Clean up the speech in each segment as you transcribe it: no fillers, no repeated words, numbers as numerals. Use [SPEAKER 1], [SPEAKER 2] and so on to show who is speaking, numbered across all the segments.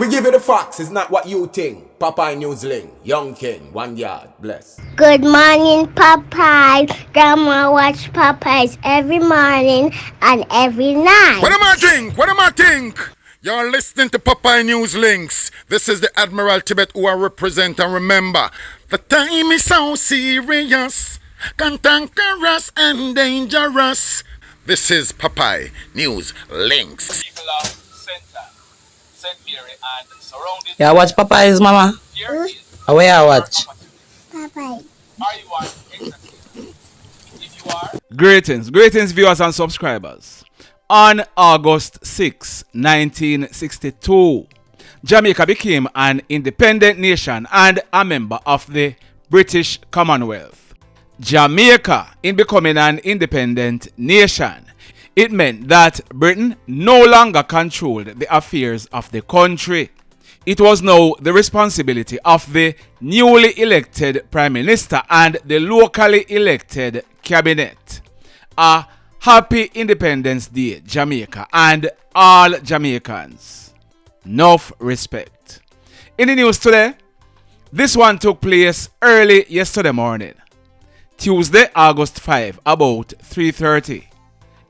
[SPEAKER 1] We give you the facts, it's not what you think. Popeye Newsling, Young King, 1 yard, bless.
[SPEAKER 2] Good morning, Popeye. Grandma watch Popeyes every morning and every night.
[SPEAKER 3] What am I think? What am I think? You're listening to Popeye News Links. This is the Admiral Tibet who I represent, and remember, the time is so serious, cantankerous and dangerous. This is Popeye News Links.
[SPEAKER 4] People of Center, St. Mary and surrounding.
[SPEAKER 5] Yeah, watch Popeyes, mama.
[SPEAKER 4] Here is
[SPEAKER 5] Where I watch?
[SPEAKER 2] Popeye.
[SPEAKER 4] are you on exactly? If you are,
[SPEAKER 6] Greetings viewers and subscribers. On August 6, 1962, Jamaica became an independent nation and a member of the British Commonwealth. Jamaica, in becoming an independent nation, it meant that Britain no longer controlled the affairs of the country. It was now the responsibility of the newly elected Prime Minister and the locally elected cabinet. A happy Independence Day, Jamaica, and all Jamaicans. Enough respect. In the news today, this one took place early yesterday morning, Tuesday, August 5, about 3:30.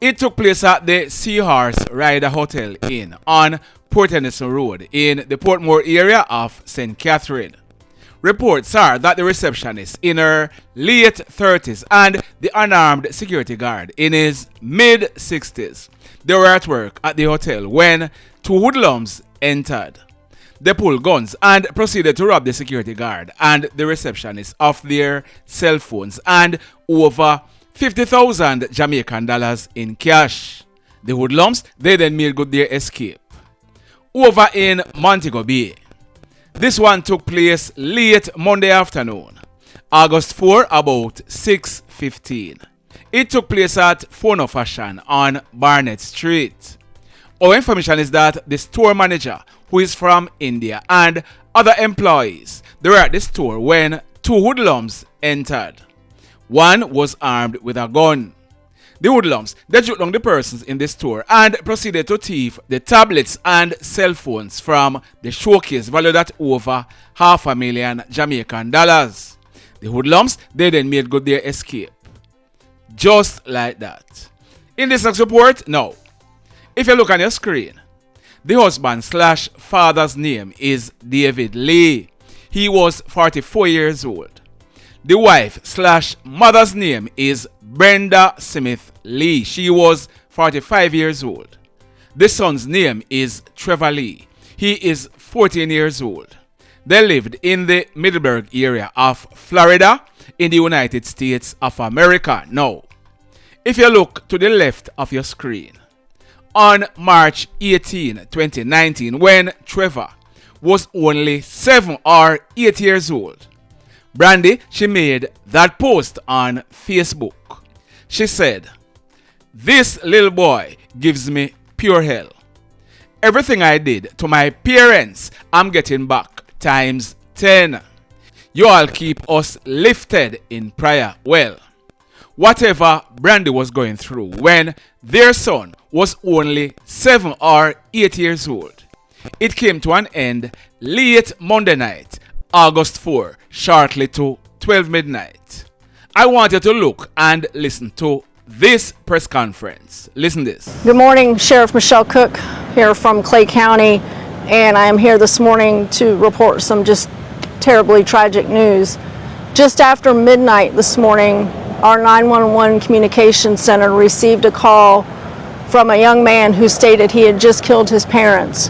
[SPEAKER 6] It took place at the Seahorse Rider Hotel Inn on Port Henderson Road in the Portmore area of St. Catherine. Reports are that the receptionist in her late 30s and the unarmed security guard in his mid-60s, they were at work at the hotel when two hoodlums entered. They pulled guns and proceeded to rob the security guard and the receptionist of their cell phones and over 50,000 Jamaican dollars in cash. The hoodlums, they then made good their escape. Over in Montego Bay, this one took place late Monday afternoon, August 4, about 6:15. It took place at Fono Fashion on Barnett Street. Our information is that the store manager, who is from India, and other employees, they were at the store when two hoodlums entered. One was armed with a gun. The hoodlums, they took down the persons in the store and proceeded to thief the tablets and cell phones from the showcase valued at over $500,000 Jamaican dollars. The hoodlums, they then made good their escape. Just like that. In this next report, now, if you look on your screen, the husband/father's name is David Lee. He was 44 years old. The wife/mother's name is Brenda Smith Lee. She was 45 years old. The son's name is Trevor Lee. He is 14 years old. They lived in the Middleburg area of Florida in the United States of America. Now, if you look to the left of your screen, on March 18, 2019, when Trevor was only 7 or 8 years old, Brandi, she made that post on Facebook. She said, "This little boy gives me pure hell. Everything I did to my parents, I'm getting back times 10. You all keep us lifted in prayer." Well, whatever Brandi was going through when their son was only 7 or 8 years old, it came to an end late Monday night, August 4, shortly to 12 midnight. I want you to look and listen to this press conference. Listen this.
[SPEAKER 7] Good morning, Sheriff Michelle Cook here from Clay County, and I am here this morning to report some just terribly tragic news. Just after midnight this morning, our 911 communication center received a call from a young man who stated he had just killed his parents.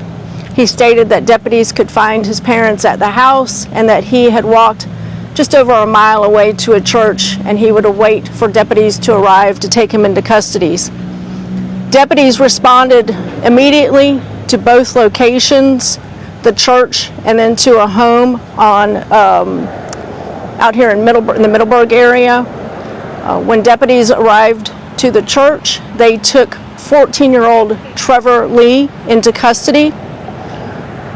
[SPEAKER 7] He stated that deputies could find his parents at the house and that he had walked just over a mile away to a church and he would await for deputies to arrive to take him into custody. Deputies responded immediately to both locations, the church and then to a home on out here in the Middleburg area. When deputies arrived to the church, they took 14-year-old Trevor Lee into custody.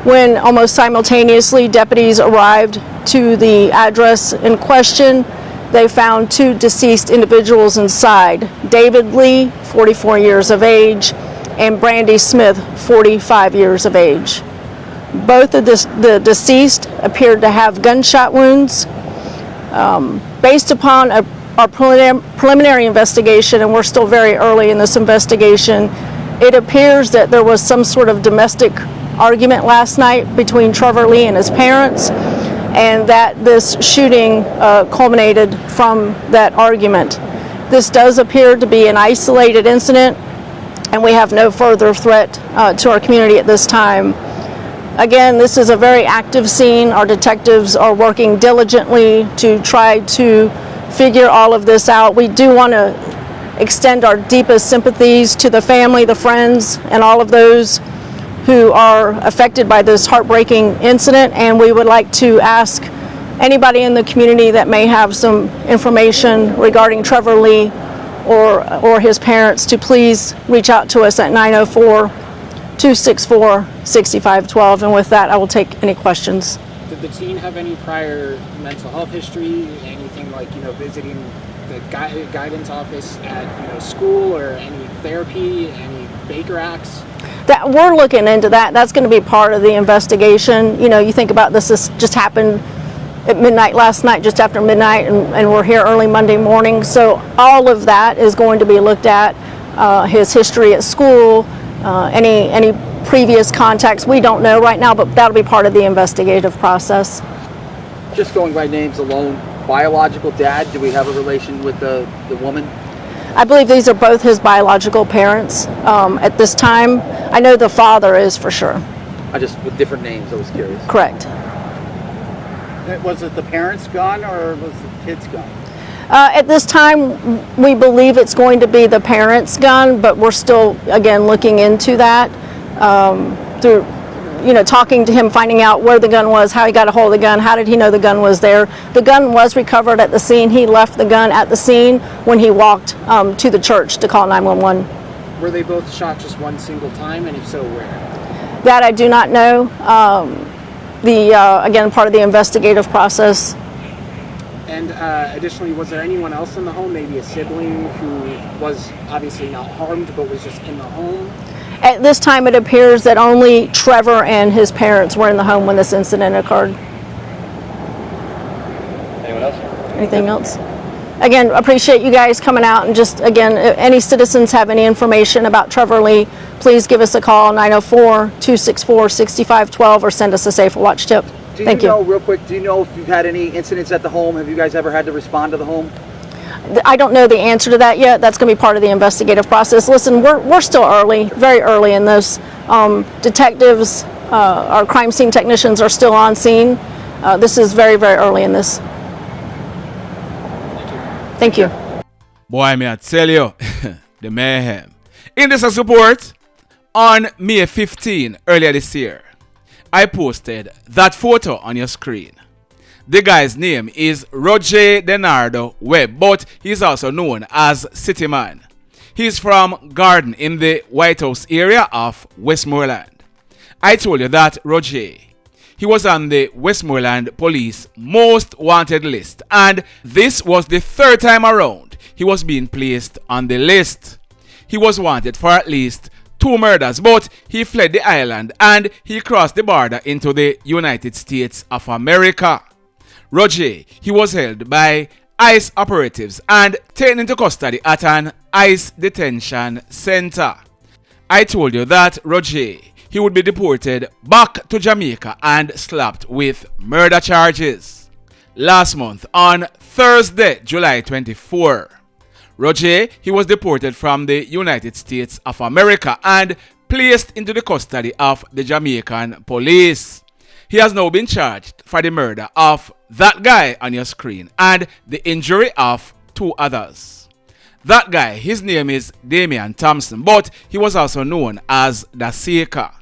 [SPEAKER 7] When almost simultaneously deputies arrived to the address in question, they found two deceased individuals inside, David Lee, 44 years of age, and Brandi Smith, 45 years of age. Both of the deceased appeared to have gunshot wounds. Based upon our preliminary investigation, and we're still very early in this investigation, it appears that there was some sort of domestic argument last night between Trevor Lee and his parents, and that this shooting culminated from that argument. This does appear to be an isolated incident, and we have no further threat to our community at this time. Again, this is a very active scene. Our detectives are working diligently to try to figure all of this out. We do want to extend our deepest sympathies to the family, the friends, and all of those who are affected by this heartbreaking incident, and we would like to ask anybody in the community that may have some information regarding Trevor Lee or his parents to please reach out to us at 904-264-6512, and with that I will take any questions.
[SPEAKER 8] Did the teen have any prior mental health history, anything like, visiting the guidance office at, school, or any therapy, any Baker Acts?
[SPEAKER 7] That we're looking into that. That's going to be part of the investigation. You think about this just happened at midnight last night, just after midnight, and we're here early Monday morning. So all of that is going to be looked at. His history at school, any previous contacts, we don't know right now, but that'll be part of the investigative process.
[SPEAKER 9] Just going by names alone, biological dad, do we have a relation with the woman?
[SPEAKER 7] I believe these are both his biological parents at this time. I know the father is for sure.
[SPEAKER 9] With different names, I was curious.
[SPEAKER 7] Correct.
[SPEAKER 10] Was it the parents' gun or was the kid's gun?
[SPEAKER 7] At this time, we believe it's going to be the parents' gun, but we're still, again, looking into that through, talking to him, finding out where the gun was, how he got a hold of the gun, how did he know the gun was there. The gun was recovered at the scene. He left the gun at the scene when he walked to the church to call 911.
[SPEAKER 8] Were they both shot just one single time, and if so, where?
[SPEAKER 7] That I do not know. Again, part of the investigative process.
[SPEAKER 8] And additionally, was there anyone else in the home, maybe a sibling who was obviously not harmed but was just in the home?
[SPEAKER 7] At this time, it appears that only Trevor and his parents were in the home when this incident occurred.
[SPEAKER 9] Anyone else?
[SPEAKER 7] Anything else? Again, appreciate you guys coming out, and just, again, if any citizens have any information about Trevor Lee, please give us a call, 904-264-6512, or send us a Safe Watch tip. Thank you.
[SPEAKER 9] Real quick, do you know if you've had any incidents at the home? Have you guys ever had to respond to the home?
[SPEAKER 7] I don't know the answer to that yet. That's going to be part of the investigative process. Listen, we're still early, very early in this. Detectives, our crime scene technicians are still on scene. This is very, very early in this. Thank you.
[SPEAKER 6] Boy, may I tell you, the mayhem. In this report, on May 15, earlier this year, I posted that photo on your screen. The guy's name is Rojay Denardo Webb, but he's also known as City Man. He's from Garden in the White House area of Westmoreland. I told you that Rojay, he was on the Westmoreland Police Most Wanted list, and this was the third time around he was being placed on the list. He was wanted for at least 2 murders, but he fled the island and he crossed the border into the United States of America. Rojay, he was held by ICE operatives and taken into custody at an ICE detention center. I told you that Rojay, he would be deported back to Jamaica and slapped with murder charges. Last month, on Thursday, July 24, Rojay, he was deported from the United States of America and placed into the custody of the Jamaican police. He has now been charged for the murder of that guy on your screen and the injury of 2 others. That guy, his name is Damion Thompson, but he was also known as Dasika.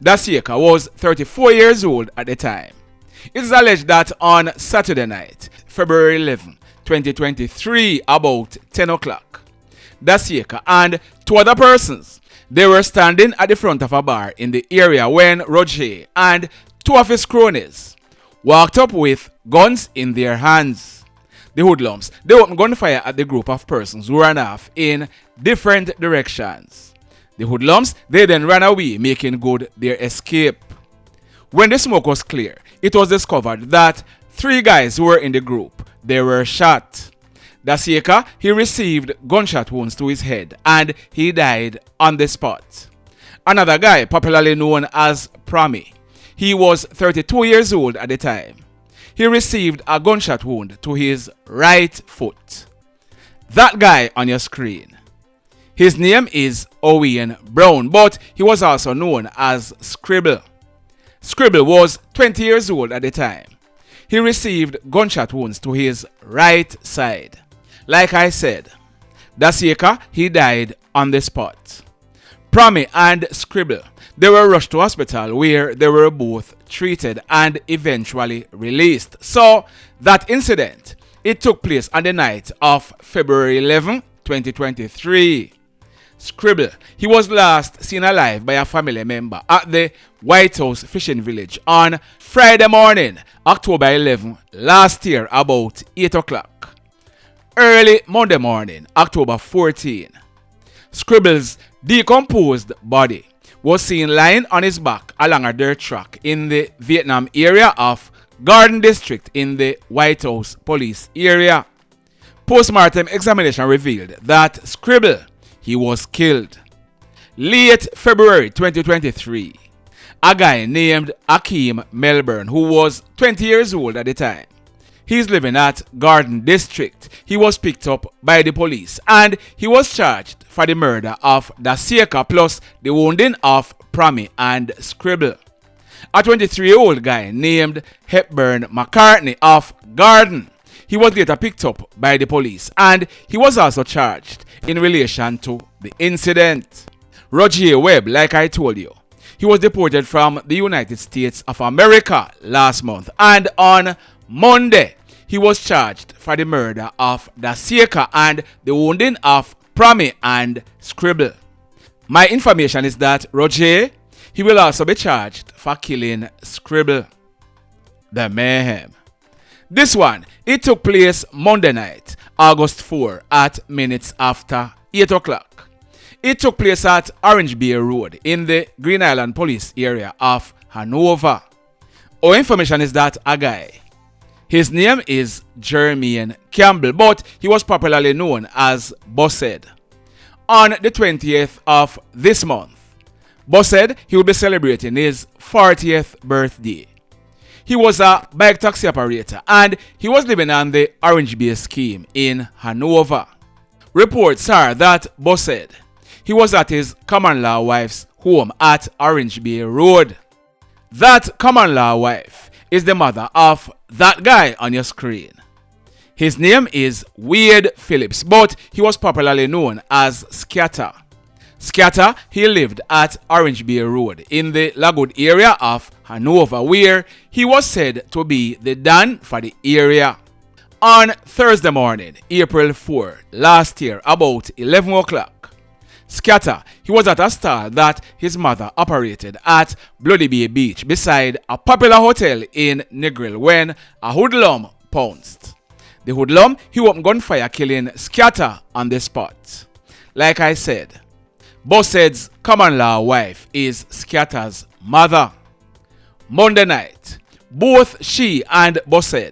[SPEAKER 6] Dasika was 34 years old at the time. It is alleged that on Saturday night, February 11, 2023, about 10 o'clock, Dasika and 2 other persons, they were standing at the front of a bar in the area when Rojay and 2 of his cronies walked up with guns in their hands. The hoodlums, they opened gunfire at the group of persons who ran off in different directions. The hoodlums, they then ran away, making good their escape. When the smoke was clear, it was discovered that 3 guys who were in the group, they were shot. Daseka, he received gunshot wounds to his head and he died on the spot. Another guy, popularly known as Prommie, he was 32 years old at the time. He received a gunshot wound to his right foot. That guy on your screen, his name is Owayne Brown, but he was also known as Scribble. Scribble was 20 years old at the time. He received gunshot wounds to his right side. Like I said, Daseka, he died on the spot. Prommie and Scribble, they were rushed to hospital where they were both treated and eventually released. So that incident, it took place on the night of February 11, 2023. Scribble, he was last seen alive by a family member at the White House fishing village on Friday morning, October 11, last year about 8 o'clock. Early Monday morning, October 14, Scribble's decomposed body was seen lying on his back along a dirt track in the Vietnam area of Garden District in the White House police area. Postmortem examination revealed that Scribble, he was killed. Late February 2023, a guy named Akeem Melbourne, who was 20 years old at the time, he's living at Garden District. He was picked up by the police and he was charged for the murder of Daseka plus the wounding of Prommie and Scribble. A 23-year-old guy named Hepburn McCartney of Garden, he was later picked up by the police and he was also charged in relation to the incident. Rojay Webb, like I told you, he was deported from the United States of America last month and on Monday, he was charged for the murder of Daseka and the wounding of Prommie and Scribble. My information is that Rojay, he will also be charged for killing Scribble. The mayhem. This one, it took place Monday night, August 4 at minutes after 8 o'clock. It took place at Orange Bay Road in the Green Island police area of Hanover. Our information is that a guy, his name is Jermaine Campbell, but he was popularly known as Bossed. On the 20th of this month, Bossed, he will be celebrating his 40th birthday. He was a bike taxi operator and he was living on the Orange Bay scheme in Hanover. Reports are that Bossed, he was at his common law wife's home at Orange Bay Road. That common law wife is the mother of that guy on your screen. His name is Wayde Phillips, but he was popularly known as Skatta. Skatta, he lived at Orange Bay Road in the Lagood area of Hanover, where he was said to be the Don for the area. On Thursday morning, April 4, last year, about 11 o'clock, Skatta, he was at a stall that his mother operated at Bloody Bay Beach beside a popular hotel in Negril when a hoodlum pounced. The hoodlum, he opened gunfire, killing Skatta on the spot. Like I said, Bossed's common law wife is Skatta's mother. Monday night, both she and Bossed,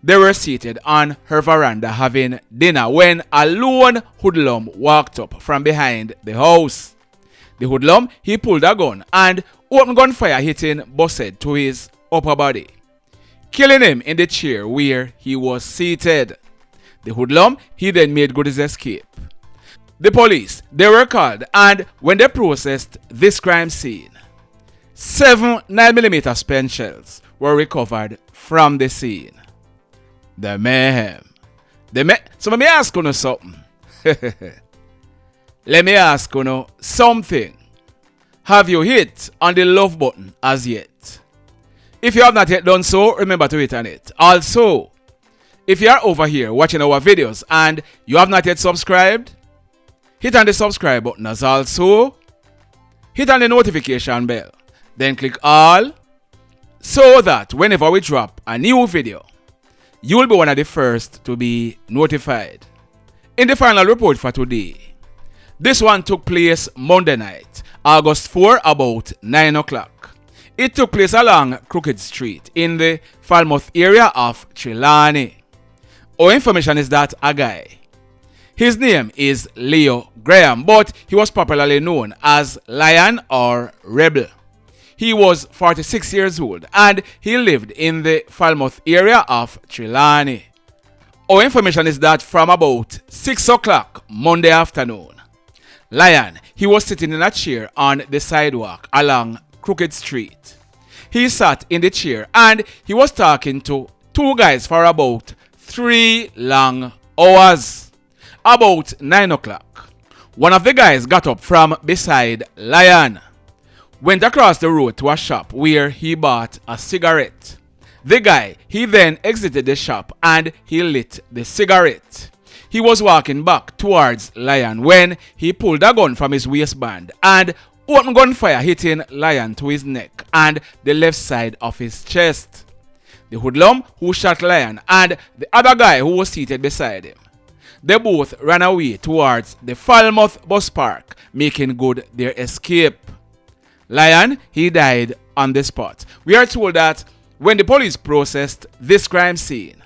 [SPEAKER 6] they were seated on her veranda having dinner when a lone hoodlum walked up from behind the house. The hoodlum, he pulled a gun and opened gunfire, hitting Bossed to his upper body, killing him in the chair where he was seated. The hoodlum, he then made good his escape. The police, they were called, and when they processed this crime scene, 7 9mm spent shells were recovered from the scene. The mayhem. So let me ask you something. Let me ask you something. Have you hit on the love button as yet? If you have not yet done so, remember to hit on it. Also, if you are over here watching our videos and you have not yet subscribed, hit on the subscribe button as also. Hit on the notification bell. Then click all so that whenever we drop a new video, you will be one of the first to be notified. In the final report for today, this one took place Monday night, August 4, about 9 o'clock. It took place along Crooked Street in the Falmouth area of Trelawney. Our information is that a guy. His name is Leo Graham, but he was popularly known as Lion or Rebel. He was 46 years old and he lived in the Falmouth area of Trelawney. Our information is that from about 6 o'clock Monday afternoon, Lion, he was sitting in a chair on the sidewalk along Crooked Street. He sat in the chair and he was talking to two guys for about 3 long hours. About 9 o'clock, one of the guys got up from beside Lion, went across the road to a shop where he bought a cigarette. The guy, he then exited the shop and he lit the cigarette. He was walking back towards Lion when he pulled a gun from his waistband and opened gunfire, hitting Lion to his neck and the left side of his chest. The hoodlum who shot Lion and the other guy who was seated beside him, they both ran away towards the Falmouth bus park, making good their escape. Lion, he died on the spot. We are told that when the police processed this crime scene,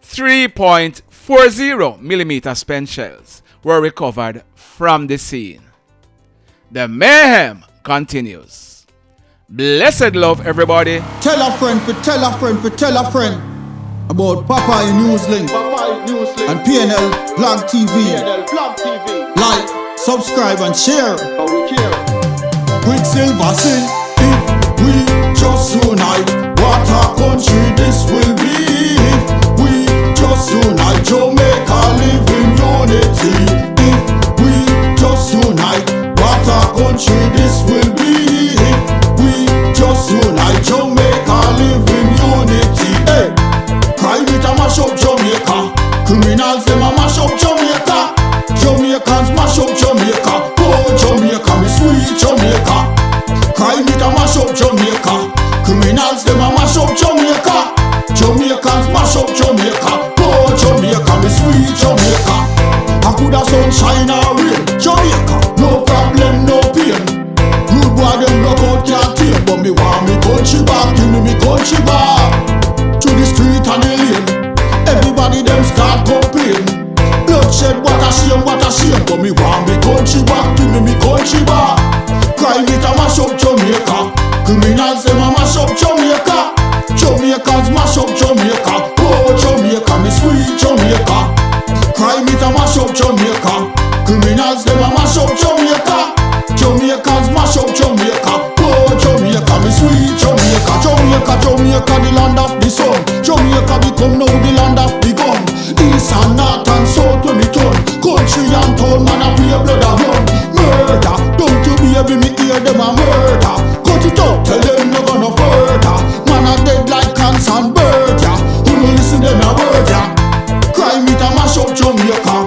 [SPEAKER 6] 3.40mm spent shells were recovered from the scene. The mayhem continues. Blessed love, everybody.
[SPEAKER 11] Tell a friend for tell a friend for tell a friend about Popeye Newslink and PNL Blog TV. Like, subscribe and share. Quicksilver sing, if we just unite, what a country this will be. If we just unite, Jamaica live in unity. If we just unite, what a country this will be. If we just unite, Jamaica live in unity. Hey, crime it a mash up Jamaica. Criminals them a mash up Jamaica. Jamaicans mash up Jamaica. Oh Jamaica, me sweet Jamaica. Crime it a mash up Jamaica. Criminals them a mash up Jamaica. Jamaicans mash up Jamaica. Oh Jamaica, me sweet Jamaica. I coulda sunshine or rain. Jamaica, no problem, no pain. Rude boy them no out can't tame, but me want me country back. Give me country back. To the street and the lane, everybody them start complain. Bloodshed, what a shame, but me want me country back. Give me country back. Crime it a mash up Jamaica. Criminals them a mash up Jamaica. Jamaicans mash up Jamaica. Oh Jamaica, me sweet Jamaica. Crime it a mash up Jamaica. Criminals them a mash up Jamaica. Jamaicans mash up Jamaica. Oh Jamaica, me sweet Jamaica. Jamaica, Jamaica, the land of the sun. Jamaica become now the land of the gun. East and north and south when me turn. Country and town, man a pay blood a run. Murder, don't you baby me hear them a murder. Cut it out, tell them no gonna further. Man a dead like cans and bird, yeah. Who no listen them a word, yeah. Crime it a mash up Jamaica.